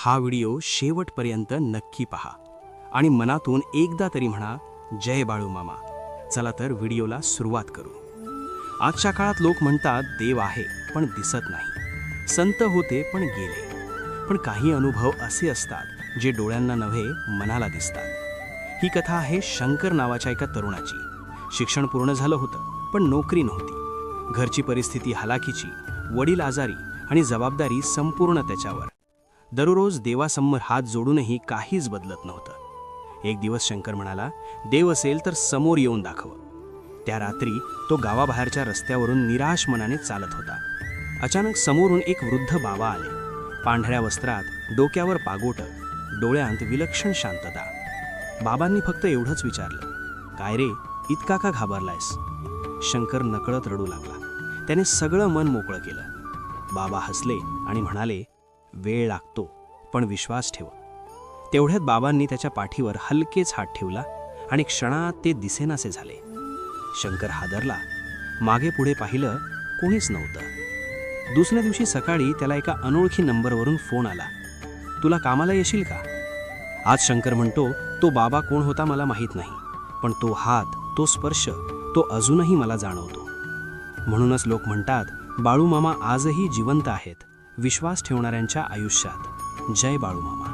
हा व्हिडिओ शेवटपर्यंत नक्की पहा आणि मनातून एकदा तरी म्हणा, जय बाळू मामा. चला तर व्हिडिओला सुरुवात करू. आजच्या काळात लोक म्हणतात देव आहे पण दिसत नाही, संत होते पण गेले. पण काही अनुभव असे असतात जे डोळ्यांना नव्हे मनाला दिसतात. ही कथा आहे शंकर नावाच्या एका तरुणाची. शिक्षण पूर्ण झालं होतं पण नोकरी नव्हती. घरची परिस्थिती हलाखीची, वडील आजारी आणि जबाबदारी संपूर्ण त्याच्यावर. दररोज देवासमोर हात जोडूनही काहीच बदलत नव्हतं. एक दिवस शंकर म्हणाला, देव असेल तर समोर येऊन दाखव. त्या रात्री तो गावाबाहेरच्या रस्त्यावरून निराश मनाने चालत होता. अचानक समोरून एक वृद्ध बाबा आले. पांढऱ्या वस्त्रात, डोक्यावर पागोटं, डोळ्यांत विलक्षण शांतता. बाबांनी फक्त एवढंच विचारलं, काय रे, इतका का घाबरलायस? शंकर नकळत रडू लागला. त्याने सगळं मन मोकळं केलं. बाबा हसले आणि म्हणाले, वेळ लागतो पण विश्वास ठेव. तेवढ्यात बाबांनी त्याच्या पाठीवर हलकेच हात ठेवला आणि क्षणात ते दिसेनासे झाले. शंकर हादरला. मागे पुढे पाहिलं, कोणीच नव्हतं. दुसऱ्या दिवशी सकाळी त्याला एका अनोळखी नंबरवरून फोन आला. तुला कामाला येशील का? आज शंकर म्हणतो, तो बाबा कोण होता मला माहीत नाही, पण तो हात, तो स्पर्श, तो अजूनही मला जाणवतो. म्हणूनच लोक म्हणतात, बाळू मामा आजही जिवंत आहेत, विश्वास ठेवणाऱ्यांच्या आयुष्यात. जय बाळू मामा.